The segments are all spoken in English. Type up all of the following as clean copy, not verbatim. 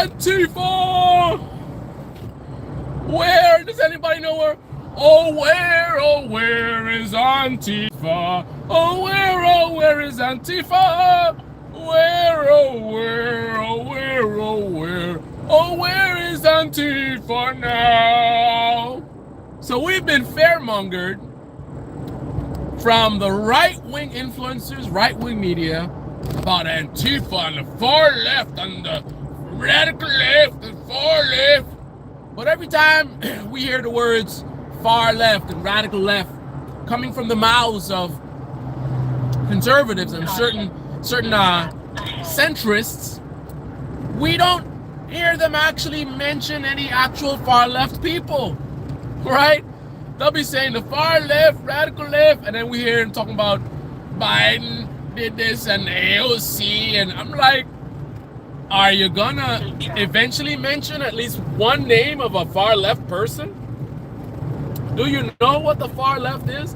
Antifa? Where? Does anybody know where? Oh, where is Antifa? Oh, where is Antifa? Where, where is Antifa now? So we've been fairmongered from the right-wing influencers, right-wing media, about Antifa on the far left, on the radical left, and far left. But every time we hear the words far left and radical left coming from the mouths of conservatives and certain centrists, we don't hear them actually mention any actual far left people, right? They'll be saying the far left, radical left, and then we hear them talking about Biden did this and AOC, and I'm like, are you gonna eventually mention at least one name of a far left person? Do you know what the far left is?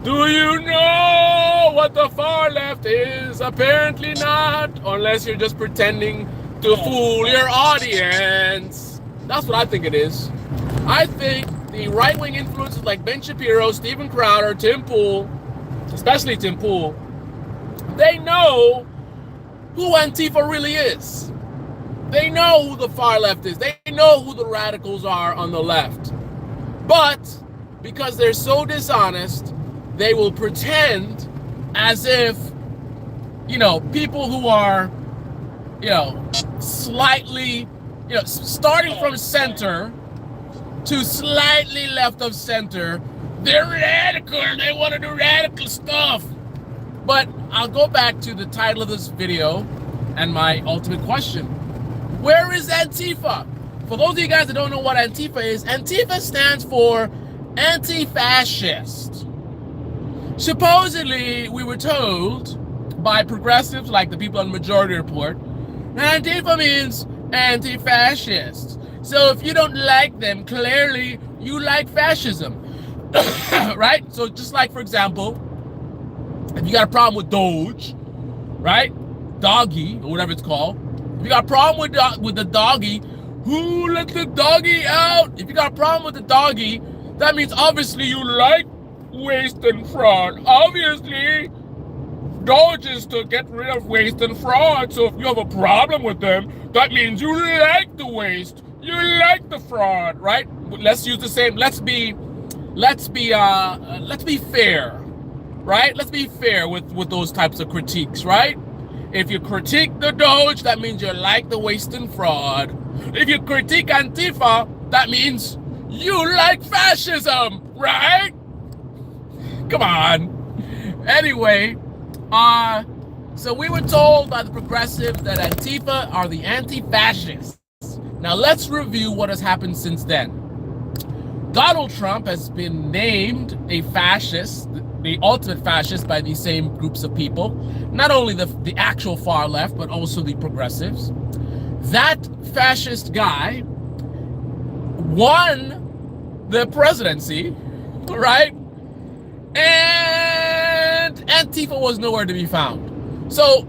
Do you know what the far left is? Apparently not, unless you're just pretending to fool your audience. That's what I think it is. I think the right-wing influencers like Ben Shapiro, Steven Crowder, Tim Pool, especially Tim Pool, they know who Antifa really is. They know who the far left is. They know who the radicals are on the left. But because they're so dishonest, they will pretend as if, people who are, slightly, starting from center to slightly left of center, they're radical. They want to do radical stuff. But I'll go back to the title of this video and my ultimate question. Where is Antifa? For those of you guys that don't know what Antifa is, Antifa stands for anti-fascist. Supposedly, we were told by progressives like the people on the Majority Report, that Antifa means anti-fascist. So if you don't like them, clearly you like fascism. Right? So just like, for example, if you got a problem with Doge, right? Doggy, or whatever it's called. If you got a problem with the doggy, who let the doggy out? If you got a problem with the doggy, that means obviously you like waste and fraud. Obviously, Doge is to get rid of waste and fraud. So if you have a problem with them, that means you like the waste, you like the fraud, right? Let's use the same. Let's be fair, right? Let's be fair with those types of critiques, right? If you critique the Doge, that means you like the waste and fraud. If you critique Antifa, that means you like fascism, right? Come on. Anyway, so we were told by the progressives that Antifa are the anti-fascists. Now let's review what has happened since then. Donald Trump has been named a fascist, the ultimate fascist, by these same groups of people. Not only the actual far left, but also the progressives. That fascist guy won the presidency, right? And Antifa was nowhere to be found. So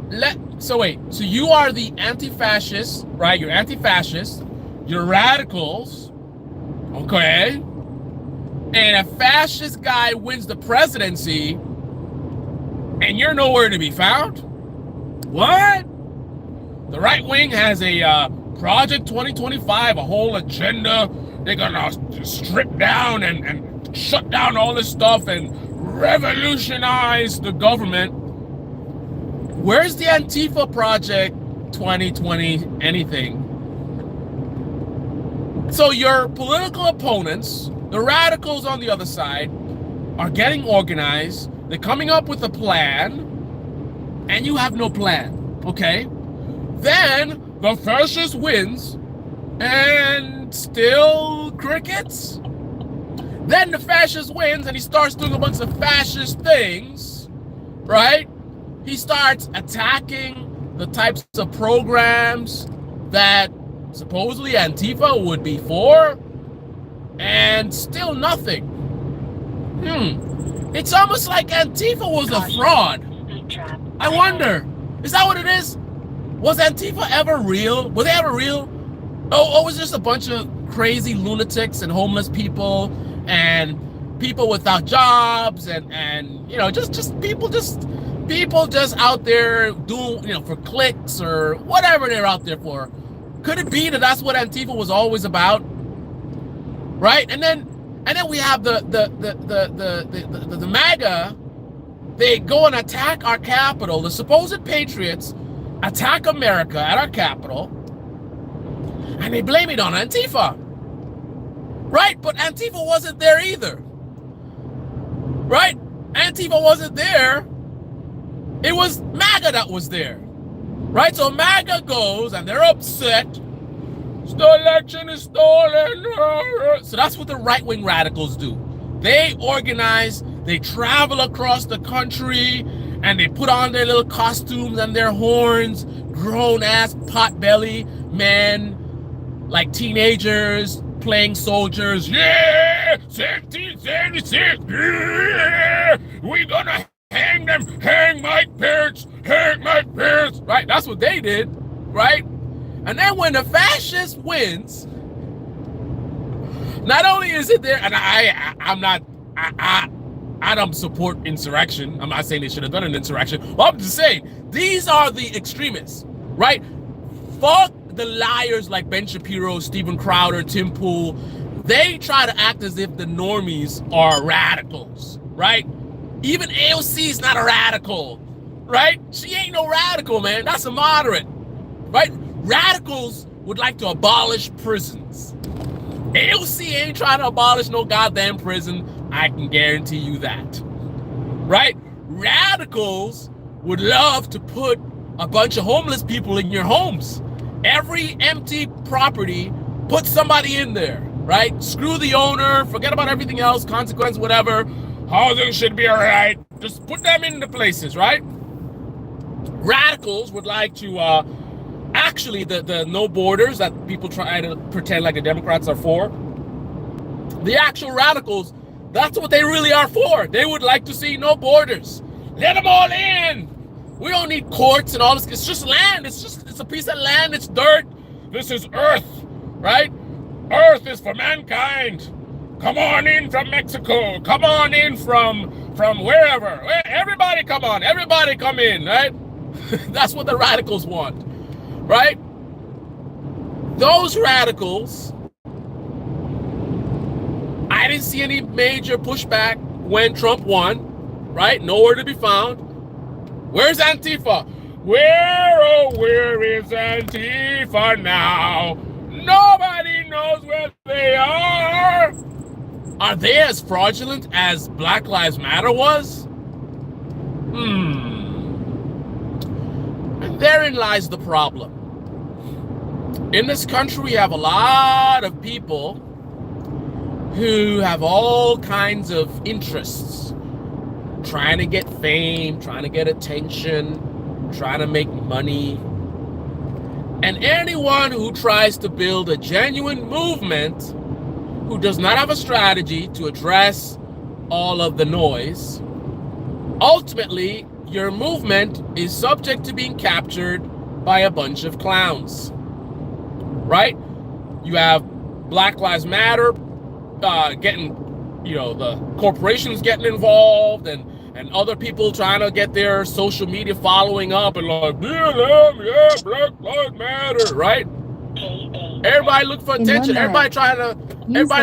wait, so you are the anti-fascist, right? You're anti-fascist, you're radicals, okay? And a fascist guy wins the presidency, and you're nowhere to be found? What? The right wing has a Project 2025, a whole agenda. They're gonna strip down and shut down all this stuff and revolutionize the government. Where's the Antifa Project 2020 anything? So your political opponents, the radicals on the other side, are getting organized. They're coming up with a plan, and you have no plan, okay? Then the fascist wins, and still crickets? Then the fascist wins, and he starts doing a bunch of fascist things, right? He starts attacking the types of programs that supposedly Antifa would be for, and still nothing. It's almost like Antifa was a fraud. I wonder, is that what it is? Was Antifa ever real? Were they ever real? Oh, it was just a bunch of crazy lunatics and homeless people and people without jobs and you know, just people just out there doing, you know, for clicks or whatever they're out there for. Could it be that that's what Antifa was always about? Right? And then we have the MAGA. They go and attack our capital. The supposed patriots attack America at our capital, and they blame it on Antifa. Right? But Antifa wasn't there either. Right? Antifa wasn't there. It was MAGA that was there. Right? So MAGA goes and they're upset. The election is stolen. So that's what the right-wing radicals do. They organize, they travel across the country, and they put on their little costumes and their horns, grown-ass pot-belly men, like teenagers, playing soldiers. Yeah, 1776. Yeah, we gonna hang them. Hang my parents. Hang my parents. Right? That's what they did. Right? And then when the fascist wins, not only is it there, and I don't support insurrection. I'm not saying they should have done an insurrection. But I'm just saying these are the extremists, right? Fuck the liars like Ben Shapiro, Steven Crowder, Tim Pool. They try to act as if the normies are radicals, right? Even AOC is not a radical, right? She ain't no radical, man. That's a moderate, right? Radicals would like to abolish prisons. AOC ain't trying to abolish no goddamn prison. I can guarantee you that, right? Radicals would love to put a bunch of homeless people in your homes. Every empty property, put somebody in there, right? Screw the owner, forget about everything else, consequence, whatever. Housing should be all right. Just put them in the places, right? Radicals would like to, actually, the no borders that people try to pretend like the Democrats are for, the actual radicals, that's what they really are for. They would like to see no borders. Let them all in. We don't need courts and all this. It's just land. It's a piece of land. It's dirt. This is earth, right? Earth is for mankind. Come on in from Mexico. Come on in from wherever. Everybody come on. Everybody come in, right? That's what the radicals want, right? Those radicals, I didn't see any major pushback when Trump won, right? Nowhere to be found. Where's Antifa? Where is Antifa now? Nobody knows where they are. Are they as fraudulent as Black Lives Matter was? And therein lies the problem. In this country, we have a lot of people who have all kinds of interests, trying to get fame, trying to get attention, trying to make money. And anyone who tries to build a genuine movement, who does not have a strategy to address all of the noise, ultimately, your movement is subject to being captured by a bunch of clowns, right? You have Black Lives Matter getting, you know, the corporations getting involved and other people trying to get their social media following up and like, BLM, yeah, Black Lives Matter, right? Everybody looking for attention. Everybody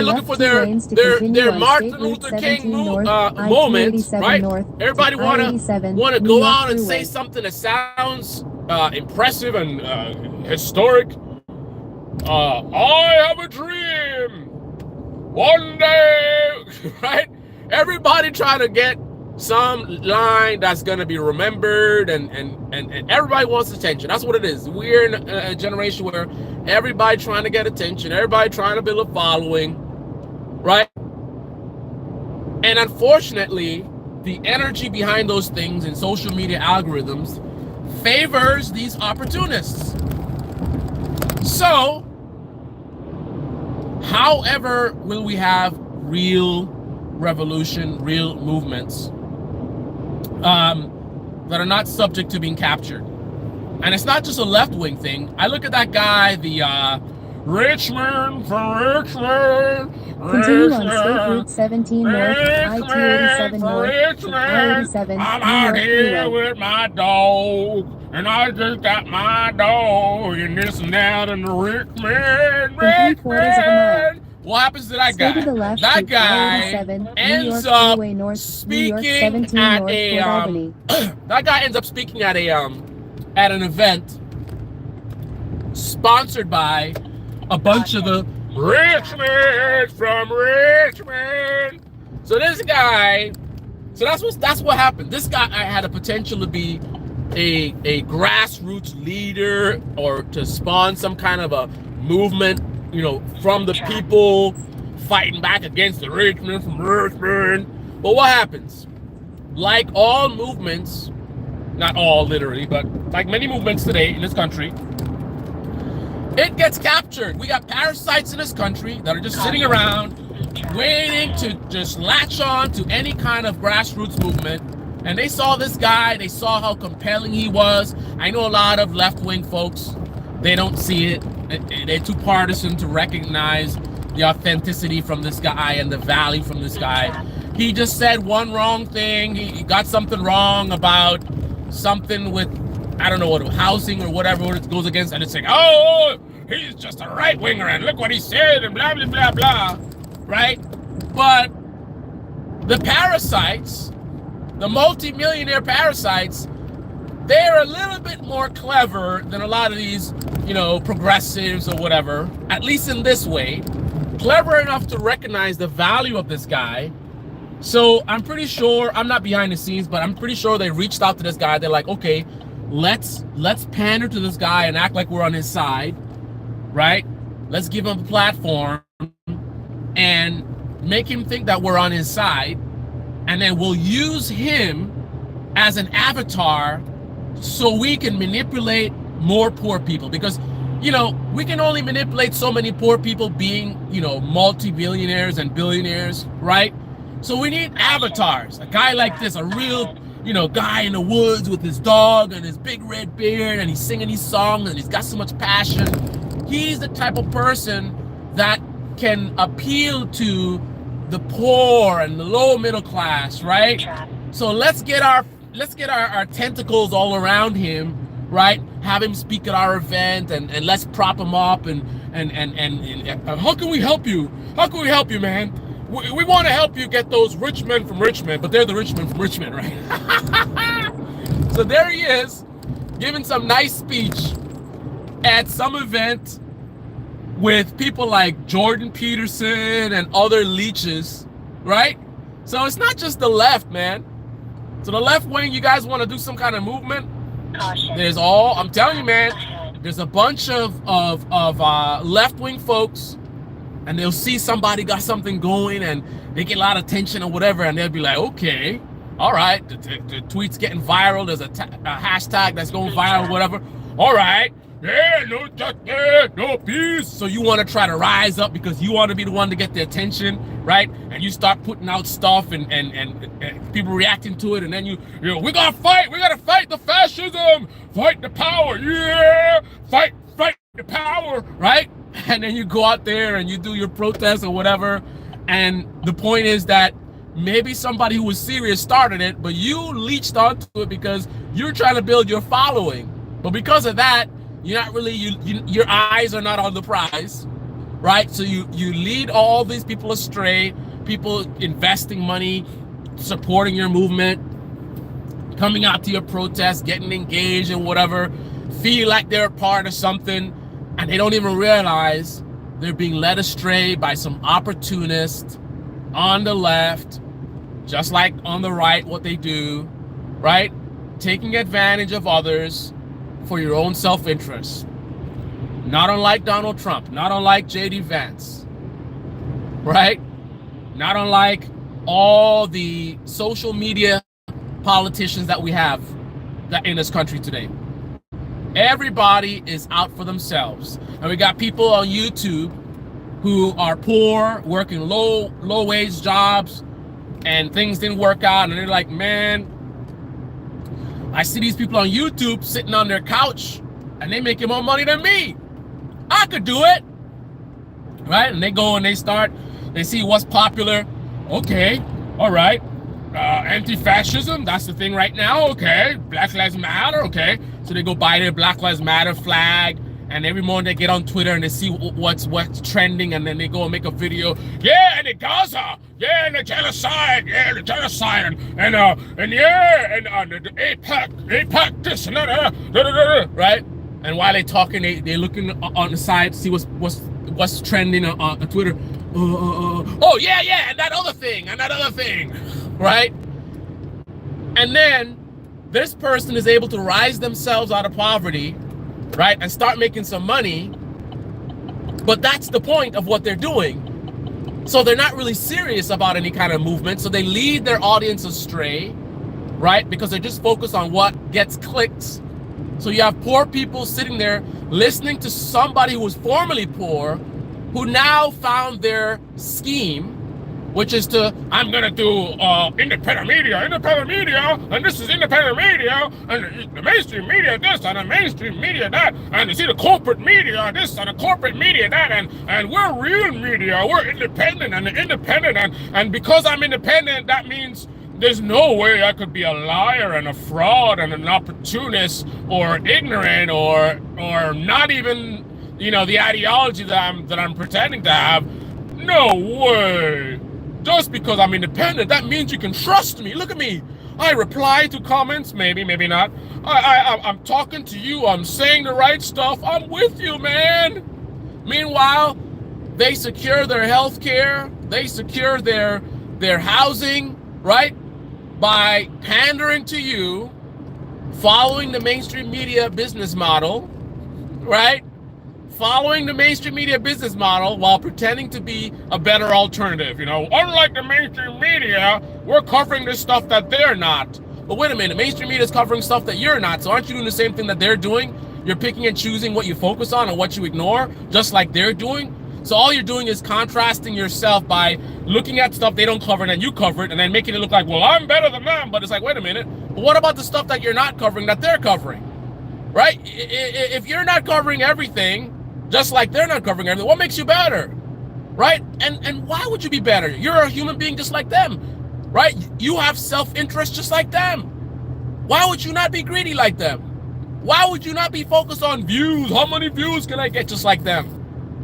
looking for their Martin Luther King moments, right? Everybody wanna go out and say something that sounds impressive and historic. I have a dream. One day, right? Everybody trying to get some line that's gonna be remembered, and everybody wants attention. That's what it is. We're in a generation where everybody trying to get attention, everybody trying to build a following, right? And unfortunately, the energy behind those things in social media algorithms favors these opportunists. So, however will we have real revolution, real movements that are not subject to being captured? And it's not just a left-wing thing. I look at that guy, the Richmond for Richmond. Continue on State Route 17 North, I-287 North, I-87, I'm New out York here Freeway. with my dog, and I just got my dog, and this and that, and the Richmond, In 3/4 of a mile. Richmond. What happens to that Stay guy? to the left That to guy I-87, New ends York up Freeway North, New York speaking 17 at North, a Port Albany. that guy ends up speaking at an event sponsored by a bunch of the Richmond from Richmond. So this guy, so that's what happened. This guy had a potential to be a grassroots leader or to spawn some kind of a movement, you know, from the people fighting back against the Richmond from Richmond. But what happens? Like all movements, not all literally, but like many movements today in this country, it gets captured. We got parasites in this country that are just sitting around waiting to just latch on to any kind of grassroots movement. And they saw this guy, they saw how compelling he was. I know a lot of left-wing folks, they don't see it. They're too partisan to recognize the authenticity from this guy and the value from this guy. He just said one wrong thing. He got something wrong about something with, I don't know what, housing or whatever it goes against, and it's like, oh, he's just a right winger, and look what he said, and blah, blah, blah, blah, right? But the parasites, the multi-millionaire parasites, they're a little bit more clever than a lot of these, you know, progressives or whatever, at least in this way, clever enough to recognize the value of this guy. So I'm pretty sure, I'm not behind the scenes, but I'm pretty sure they reached out to this guy. They're like, okay, let's pander to this guy and act like we're on his side, right? Let's give him a platform and make him think that we're on his side, and then we'll use him as an avatar so we can manipulate more poor people. Because, you know, we can only manipulate so many poor people being, you know, multi-billionaires and billionaires, right? So we need avatars, a guy like this, a real, you know, guy in the woods with his dog and his big red beard, and he's singing these songs and he's got so much passion. He's the type of person that can appeal to the poor and the low middle class, right? So let's get our tentacles all around him, right? Have him speak at our event, and let's prop him up, and how can we help you? How can we help you, man? We want to help you get those rich men from Richmond, but they're the rich men from Richmond, right? So there he is, giving some nice speech at some event with people like Jordan Peterson and other leeches, right? So it's not just the left, man. So the left wing, you guys want to do some kind of movement? There's all, I'm telling you, man, there's a bunch of left-wing folks, and they'll see somebody got something going and they get a lot of attention or whatever, and they'll be like, okay, all right, the tweet's getting viral, there's a hashtag that's going viral, whatever, all right, yeah, no justice, no peace. So you want to try to rise up because you want to be the one to get the attention, right? And you start putting out stuff, and people reacting to it, and then you know, we gotta fight the fascism, fight the power, yeah, fight the power, right? And then you go out there and you do your protest or whatever, and the point is that maybe somebody who was serious started it, but you leached onto it because you're trying to build your following. But because of that, you're not really, your eyes are not on the prize, right? So you lead all these people astray, people investing money, supporting your movement, coming out to your protest, getting engaged in whatever, feel like they're a part of something, and they don't even realize they're being led astray by some opportunist on the left, just like on the right, what they do, right? Taking advantage of others for your own self-interest. Not unlike Donald Trump, not unlike J.D. Vance, right? Not unlike all the social media politicians that we have in this country today. Everybody is out for themselves. And we got people on YouTube who are poor, working low wage jobs, and things didn't work out, and they're like, man, I see these people on YouTube sitting on their couch and they making more money than me. I could do it. right? And they go and they see what's popular. Okay, all right. Anti-fascism, that's the thing right now. Okay, Black Lives Matter. Okay, so they go buy their Black Lives Matter flag, and every morning they get on Twitter and they see what's trending, and then they go and make a video. Yeah, and the Gaza, yeah, and the genocide, yeah, the genocide, and yeah, and the APAC, this and that, right? And while they're talking, they're looking on the side to see what's trending on Twitter. Oh yeah, and that other thing, right? And then this person is able to rise themselves out of poverty, right, and start making some money. But that's the point of what they're doing. So they're not really serious about any kind of movement. So they lead their audience astray, right? Because they just focus on what gets clicks. So you have poor people sitting there listening to somebody who was formerly poor, who now found their scheme, which is to, I'm gonna do independent media, and this is independent media, and the mainstream media this, and the mainstream media that, and you see the corporate media this, and the corporate media that, and we're real media, we're independent, and because I'm independent, that means there's no way I could be a liar and a fraud and an opportunist or ignorant or not even, you know, the ideology that I'm pretending to have. No way. Just because I'm independent, that means you can trust me. Look at me. I reply to comments, maybe not. I'm talking to you. I'm saying the right stuff. I'm with you, man. Meanwhile, they secure their health care. They secure their housing, right? By pandering to you, following the mainstream media business model, right? Following the mainstream media business model while pretending to be a better alternative. You know, unlike the mainstream media, we're covering this stuff that they're not. But wait a minute, mainstream media is covering stuff that you're not. So aren't you doing the same thing that they're doing? You're picking and choosing what you focus on and what you ignore, just like they're doing. So all you're doing is contrasting yourself by looking at stuff they don't cover and then you cover it, and then making it look like, well, I'm better than them. But it's like, wait a minute. But what about the stuff that you're not covering that they're covering? Right? If you're not covering everything, just like they're not covering everything, what makes you better? Right? And why would you be better? You're a human being just like them. Right? You have self-interest just like them. Why would you not be greedy like them? Why would you not be focused on views? How many views can I get just like them?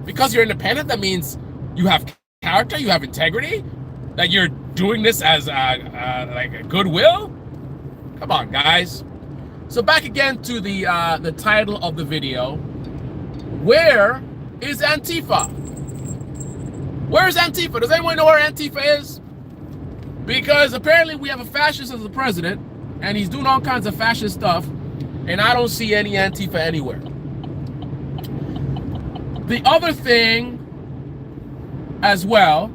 Because you're independent, that means you have character, you have integrity, that you're doing this as like a goodwill. Come on, guys. So back again to the title of the video. Where is Antifa? Where is Antifa? Does anyone know where Antifa is? Because apparently we have a fascist as the president, and he's doing all kinds of fascist stuff, and I don't see any Antifa anywhere. The other thing as well,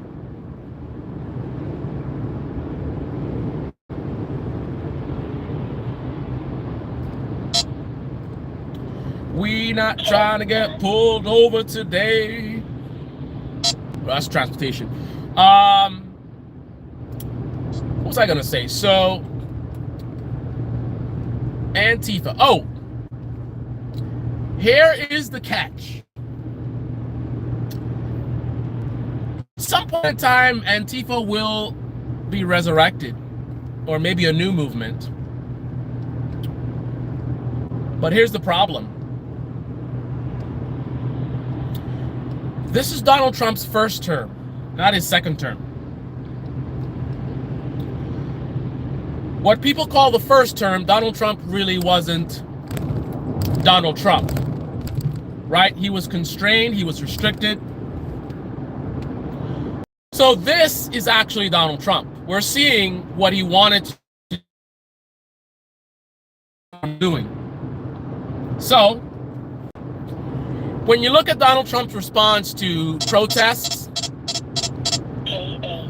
we not trying to get pulled over today. Well, that's transportation. What was I gonna say? So Antifa. Oh, here is the catch. At some point in time, Antifa will be resurrected, or maybe a new movement. But here's the problem. This is Donald Trump's first term, not his second term. What people call the first term, Donald Trump really wasn't Donald Trump, right? He was constrained, he was restricted. So this is actually Donald Trump. We're seeing what he wanted to do doing. So when you look at Donald Trump's response to protests,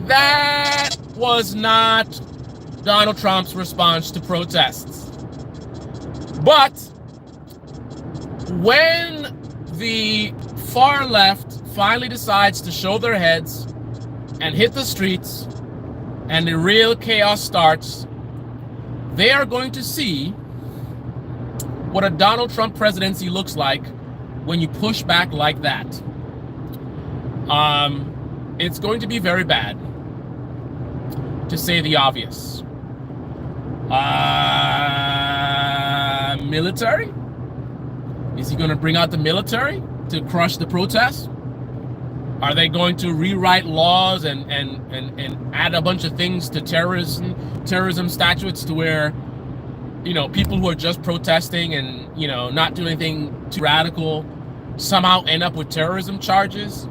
that was not Donald Trump's response to protests. But when the far left finally decides to show their heads and hit the streets, and the real chaos starts, they are going to see what a Donald Trump presidency looks like when you push back like that. It's going to be very bad, to say the obvious. Military? Is he going to bring out the military to crush the protests? Are they going to rewrite laws and add a bunch of things to terrorism statutes to where, you know, people who are just protesting and, you know, not doing anything too radical somehow end up with terrorism charges?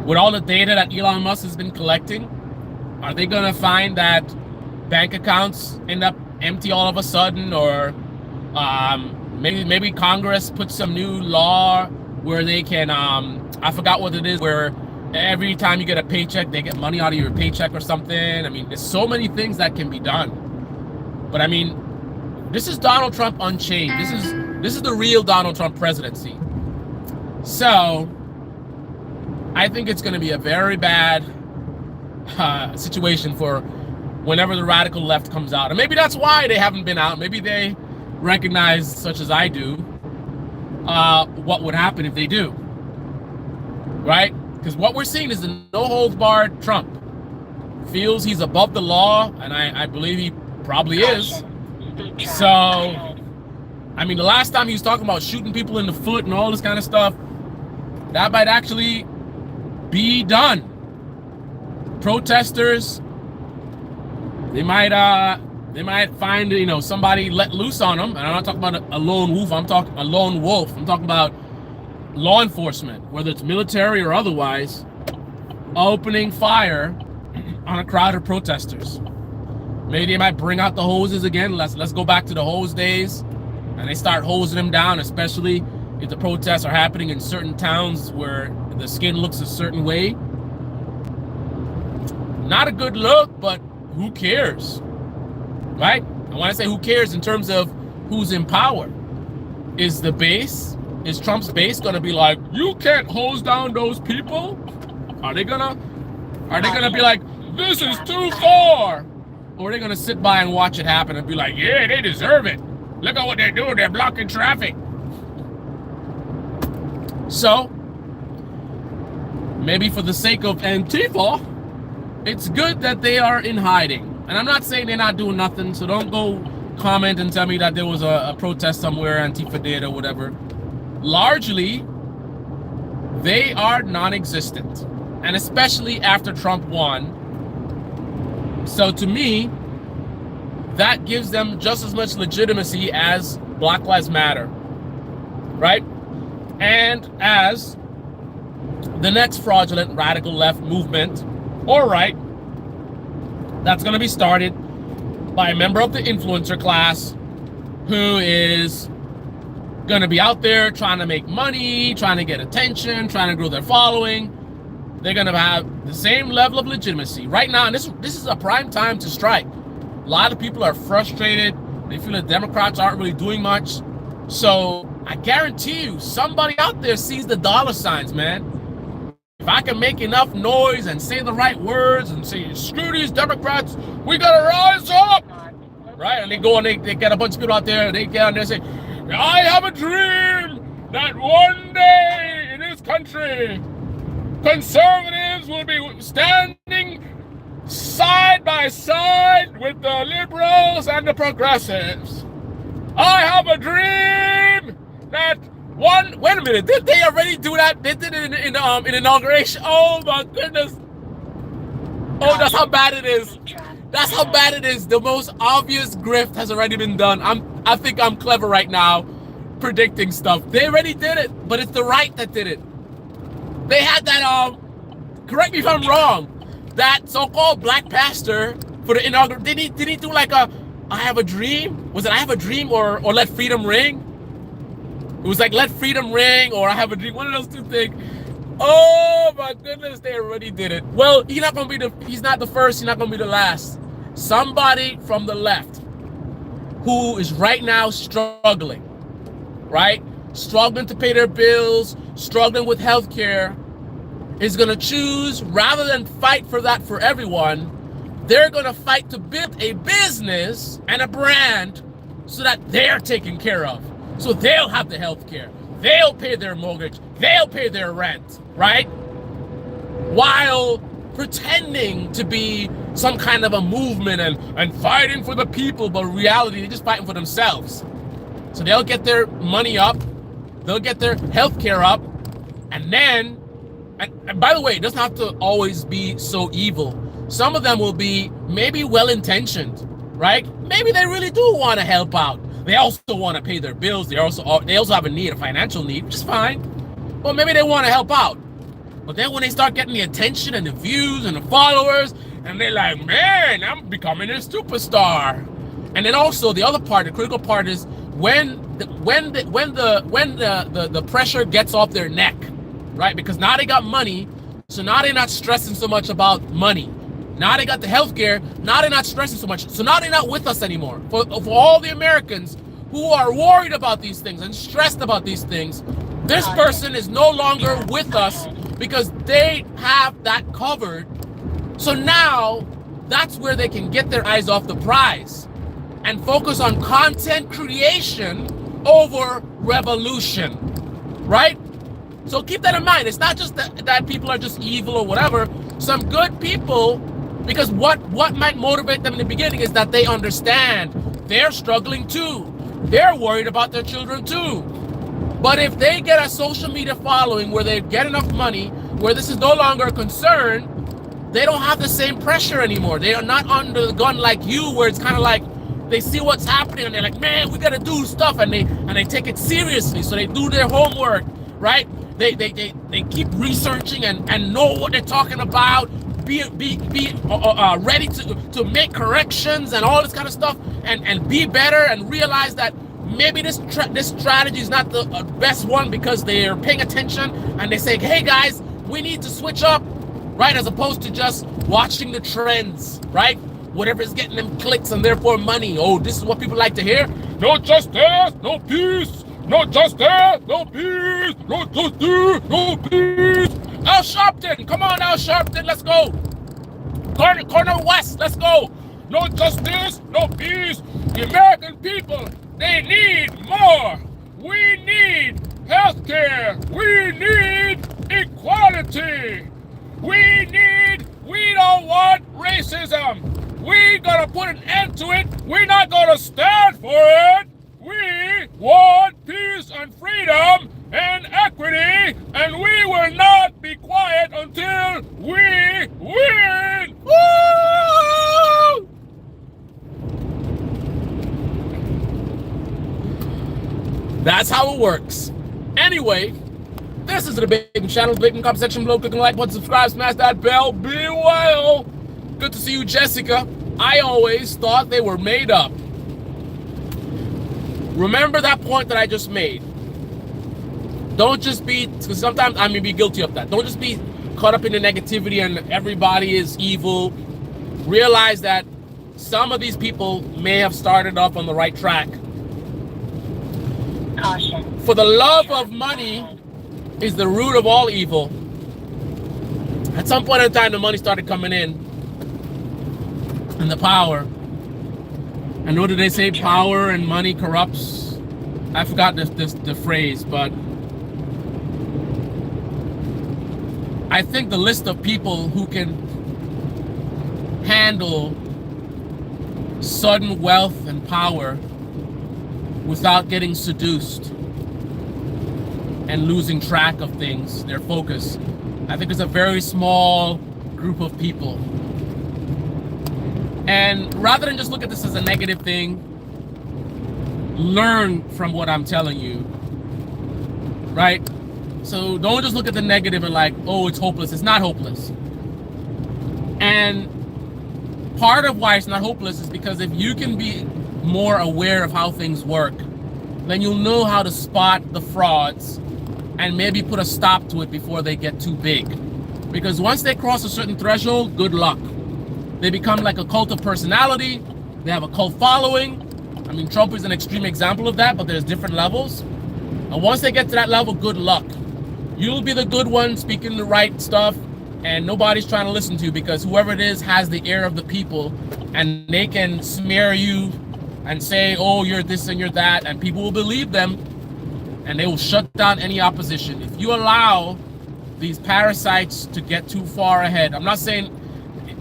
With all the data that Elon Musk has been collecting, are they going to find that bank accounts end up empty all of a sudden, or maybe Congress puts some new law where they can, I forgot what it is, where every time you get a paycheck, they get money out of your paycheck or something. I mean, there's so many things that can be done. But I mean, this is Donald Trump unchained. This is the real Donald Trump presidency. So I think it's going to be a very bad situation for whenever the radical left comes out. And maybe that's why they haven't been out. Maybe they recognize, such as I do, what would happen if they do. Right? Because what we're seeing is the no-holds-barred Trump feels he's above the law, and I believe he probably is. So, I mean, the last time he was talking about shooting people in the foot and all this kind of stuff, that might actually be done. Protesters, they might find, you know, somebody let loose on them. And I'm not talking about a lone wolf. I'm talking about law enforcement, whether it's military or otherwise, opening fire on a crowd of protesters. Maybe they might bring out the hoses again. Let's go back to the hose days, and they start hosing them down, especially if the protests are happening in certain towns where the skin looks a certain way. Not a good look, but who cares, right? And when I say who cares in terms of who's in power, is Trump's base gonna be like, you can't hose down those people? Are they gonna be like, this is too far? Or are they gonna sit by and watch it happen and be like, yeah, they deserve it. Look at what they're doing, they're blocking traffic. So, maybe for the sake of Antifa, it's good that they are in hiding. And I'm not saying they're not doing nothing, so don't go comment and tell me that there was a protest somewhere Antifa did or whatever. Largely, they are non-existent. And especially after Trump won. So to me, that gives them just as much legitimacy as Black Lives Matter, right? And as the next fraudulent radical left movement, or right, that's going to be started by a member of the influencer class who is going to be out there trying to make money, trying to get attention, trying to grow their following. They're going to have the same level of legitimacy. Right now, and this is a prime time to strike. A lot of people are frustrated. They feel the Democrats aren't really doing much. So I guarantee you, somebody out there sees the dollar signs, man. If I can make enough noise and say the right words and say, screw these Democrats, we got to rise up, right? And they go and they get a bunch of people out there, and they get on there and say, I have a dream that one day in this country, conservatives will be standing side by side with the liberals and the progressives. I have a dream that wait a minute, did they already do that? They did it in inauguration. Oh my goodness. Oh, that's how bad it is. That's how bad it is. The most obvious grift has already been done. I think I'm clever right now predicting stuff. They already did it, but it's the right that did it. They had that, correct me if I'm wrong, that so-called black pastor for the inaugural, did he do like a, I have a dream? Was it I have a dream or let freedom ring? It was like let freedom ring or I have a dream, one of those two things. Oh my goodness, they already did it. Well, he's not the first, he's not gonna be the last. Somebody from the left who is right now struggling, right? Struggling to pay their bills, struggling with healthcare, is gonna choose, rather than fight for that for everyone, they're gonna fight to build a business and a brand so that they're taken care of. So they'll have the healthcare. They'll pay their mortgage. They'll pay their rent, right? While pretending to be some kind of a movement and fighting for the people, but in reality, they're just fighting for themselves. So they'll get their money up, they'll get their health care up, and then, and by the way, it doesn't have to always be so evil. Some of them will be maybe well-intentioned, right? Maybe they really do want to help out. They also want to pay their bills. They also have a need, a financial need, which is fine. But maybe they want to help out. But then when they start getting the attention and the views and the followers, and they're like, man, I'm becoming a superstar. And then also the other part, the critical part is when the pressure gets off their neck, right? Because now they got money, so now they're not stressing so much about money. Now they got the healthcare, now they're not stressing so much. So now they're not with us anymore. For all the Americans who are worried about these things and stressed about these things, this person is no longer with us because they have that covered. So now that's where they can get their eyes off the prize and focus on content creation over revolution, right? So keep that in mind. It's not just that people are just evil or whatever. Some good people, because what might motivate them in the beginning is that they understand they're struggling too. They're worried about their children too. But if they get a social media following where they get enough money, where this is no longer a concern, they don't have the same pressure anymore. They are not under the gun like you, where it's kind of like they see what's happening and they're like, man, we gotta do stuff, and they take it seriously. So they do their homework, right? They keep researching and know what they're talking about. Be ready to make corrections and all this kind of stuff, and be better, and realize that maybe this strategy is not the best one because they're paying attention and they say, hey guys, we need to switch up, right? As opposed to just watching the trends, right? Whatever is getting them clicks and therefore money. Oh, this is what people like to hear. No justice, no peace. No justice, no peace. No justice, no peace. Al Sharpton, come on, Al Sharpton, let's go. Corner West, let's go. No justice, no peace. The American people, they need more. We need healthcare. We need equality. We don't want racism. We gotta put an end to it. We're not gonna stand for it. We want peace and freedom and equity, and we will not be quiet until we win. Woo! That's how it works. Anyway, this is the Bacon Channel. Bacon comment section below. Click on the like button, subscribe, smash that bell. Be well. Good to see you, Jessica. I always thought they were made up. Remember that point that I just made. Don't just be, because sometimes I may be guilty of that. Don't just be caught up in the negativity and everybody is evil. Realize that some of these people may have started off on the right track. Caution. For the love of money is the root of all evil. At some point in time, the money started coming in. And the power. And what do they say? Power and money corrupts. I forgot the phrase, but I think the list of people who can handle sudden wealth and power without getting seduced and losing track of things, their focus, I think it's a very small group of people. And rather than just look at this as a negative thing, learn from what I'm telling you, right? So don't just look at the negative and like, oh, it's hopeless. It's not hopeless. And part of why it's not hopeless is because if you can be more aware of how things work, then you'll know how to spot the frauds and maybe put a stop to it before they get too big. Because once they cross a certain threshold, good luck. They become like a cult of personality. They have a cult following. I mean, Trump is an extreme example of that, but there's different levels. And once they get to that level, good luck. You'll be the good one speaking the right stuff, and nobody's trying to listen to you because whoever it is has the ear of the people, and they can smear you and say, oh, you're this and you're that, and people will believe them. and they will shut down any opposition. If you allow these parasites to get too far ahead, I'm not saying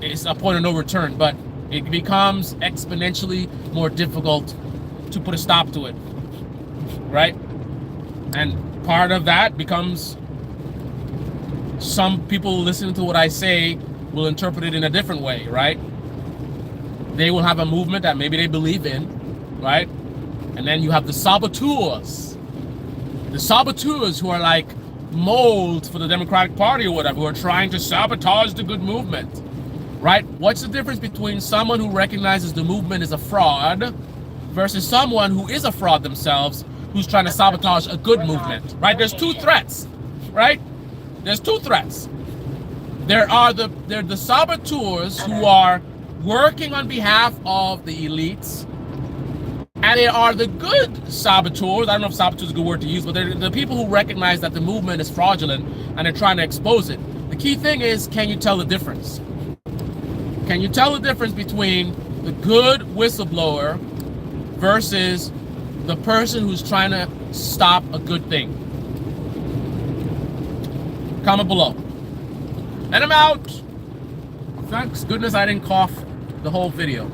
it's a point of no return, but it becomes exponentially more difficult to put a stop to it, right? And part of that becomes some people listening to what I say will interpret it in a different way, right? They will have a movement that maybe they believe in, right? And then you have the saboteurs who are like molds for the Democratic Party or whatever, who are trying to sabotage the good movement, right? What's the difference between someone who recognizes the movement is a fraud versus someone who is a fraud themselves, who's trying to sabotage a good movement, right? There's two threats, right? There's two threats. There are the saboteurs who are working on behalf of the elites, and there are the good saboteurs. I don't know if saboteur is a good word to use, but they're the people who recognize that the movement is fraudulent and they're trying to expose it. The key thing is, can you tell the difference? Can you tell the difference between the good whistleblower versus the person who's trying to stop a good thing? Comment below. And I'm out. Thanks goodness I didn't cough the whole video.